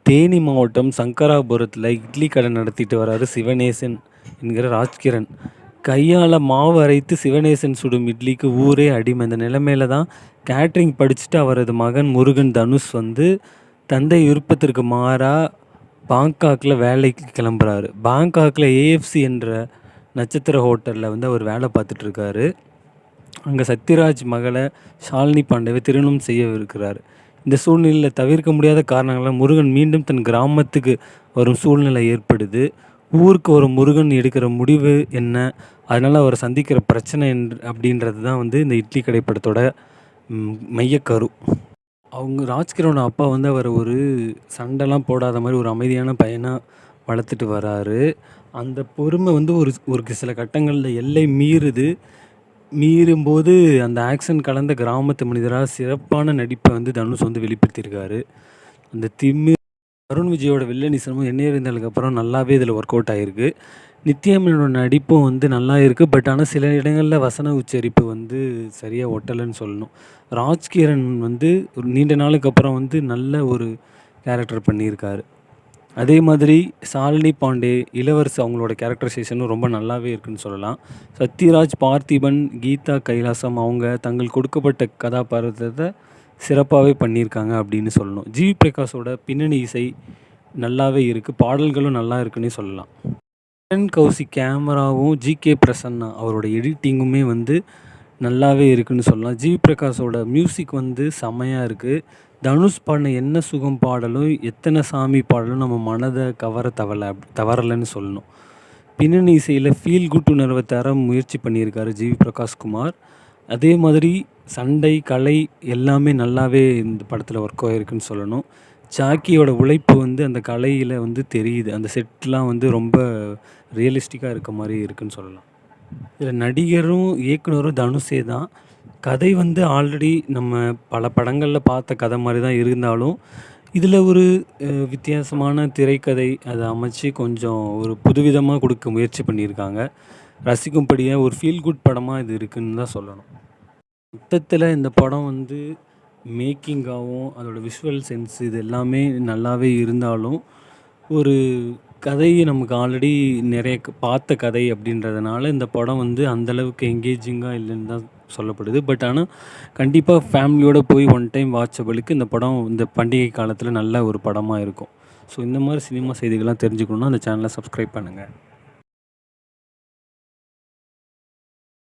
தேனி மாவட்டம் சங்கராபுரத்தில் இட்லி கடை நடத்திட்டு வராரு சிவனேசன் என்கிற ராஜ்கிரண். கையால் மாவு அரைத்து சிவனேசன் சுடும் இட்லிக்கு ஊரே அடிமை. இந்த நிலைமையில தான் கேட்ரிங் படிச்சுட்டு அவரது மகன் முருகன் தனுஷ் தந்தை விருப்பத்திற்கு மாறாக பாங்காக்கில் வேலைக்கு கிளம்புறாரு. பாங்காக்கில் ஏஎஃப்சி என்ற நட்சத்திர ஹோட்டலில் அவர் வேலை பார்த்துட்ருக்காரு. அங்கே சத்யராஜ் மகளை ஷாலினி பாண்டேவை திருமணம் செய்யவிருக்கிறார். இந்த சூழ்நிலையில் தவிர்க்க முடியாத காரணங்களால் முருகன் மீண்டும் தன் கிராமத்துக்கு வரும் சூழ்நிலை ஏற்படுது. ஊருக்கு வரும் முருகன் எடுக்கிற முடிவு என்ன, அதனால் அவர் சந்திக்கிற பிரச்சனை அப்படின்றது தான் இந்த இட்லி கடை படத்தோட மையக்கரு. அவங்க ராஜ்கிரணோட அப்பா அவர் ஒரு சண்டைலாம் போடாத மாதிரி ஒரு அமைதியான பையனாக வளர்த்துட்டு வராரு. அந்த பொறுமை ஒரு சில கட்டங்களில் எல்லை மீறும்போது அந்த ஆக்ஷன் கலந்த கிராமத்து மனிதராக சிறப்பான நடிப்பை தனுஷ் வெளிப்படுத்தியிருக்காரு. அந்த அருண் விஜயோட வில்லனிசமும் என்ன இருந்ததுக்கப்புறம் நல்லாவே இதில் ஒர்க் அவுட் ஆகிருக்கு. நித்யாமேனோட நடிப்பும் நல்லா இருக்குது. பட் ஆனால் சில இடங்களில் வசன உச்சரிப்பு சரியாக ஒட்டலைன்னு சொல்லணும். ராஜ்கிரண் ஒரு நீண்ட நாளுக்கு அப்புறம் நல்ல ஒரு கேரக்டர் பண்ணியிருக்காரு. அதே மாதிரி ஷாலினி பாண்டே, இளவரசு அவங்களோட கேரக்டரைசேஷனும் ரொம்ப நல்லாவே இருக்குதுன்னு சொல்லலாம். சத்யராஜ், பார்த்திபன், கீதா கைலாசம் அவங்க தங்கள் கொடுக்கப்பட்ட கதாபாத்திரத்தை சிறப்பாகவே பண்ணியிருக்காங்க அப்படின்னு சொல்லணும். ஜிவி பிரகாஷோட பின்னணி இசை நல்லாவே இருக்குது, பாடல்களும் நல்லா இருக்குன்னே சொல்லலாம். கிரண் கௌசிக் கேமராவும், ஜிகே பிரசன்னா அவரோட எடிட்டிங்குமே நல்லாவே இருக்குதுன்னு சொல்லலாம். ஜிவி பிரகாஷோட மியூசிக் செம்மையாக இருக்குது. தனுஷ் பாடின என்ன சுகம் பாடலும், எத்தனை சாமி பாடலும் நம்ம மனதை தவறலைன்னு சொல்லணும். பின்னணி இசையில் ஃபீல் குட் உணர்வை தர முயற்சி பண்ணியிருக்காரு ஜிவி பிரகாஷ்குமார். அதே மாதிரி சண்டை, கலை எல்லாமே நல்லாவே இந்த படத்தில் ஒர்க் ஆகிருக்குன்னு சொல்லணும். ஜாக்கியோட உழைப்பு அந்த கலையில் தெரியுது. அந்த செட்லாம் ரொம்ப ரியலிஸ்டிக்காக இருக்க மாதிரி இருக்குதுன்னு சொல்லலாம். இதில் நடிகரும் இயக்குனரும் தனுஷே தான். கதை ஆல்ரெடி நம்ம பல படங்களில் பார்த்த கதை மாதிரி தான் இருந்தாலும், இதில் ஒரு வித்தியாசமான திரைக்கதை அதை அமைச்சு கொஞ்சம் ஒரு புதுவிதமாக கொடுக்க முயற்சி பண்ணியிருக்காங்க. ரசிக்கும்படியாக ஒரு ஃபீல் குட் படமாக இது இருக்குதுன்னு தான் சொல்லணும். மொத்தத்தில் இந்த படம் மேக்கிங்காகவும் அதோட விஷுவல் சென்ஸ் இது எல்லாமே நல்லாவே இருந்தாலும், ஒரு கதை நமக்கு ஆல்ரெடி நிறைய பார்த்த கதை அப்படின்றதுனால இந்த படம் அந்தளவுக்கு எங்கேஜிங்காக இல்லைன்னு தான் சொல்லப்படுது. பட் ஆனால் கண்டிப்பாக ஃபேமிலியோடு போய் ஒன் டைம் வாட்சபிளுக்கு இந்த படம் இந்த பண்டிகை காலத்தில் நல்ல ஒரு படமாக இருக்கும். ஸோ இந்த மாதிரி சினிமா செய்திகள்லாம் தெரிஞ்சுக்கணுன்னா அந்த சேனலை சப்ஸ்கிரைப் பண்ணுங்கள்.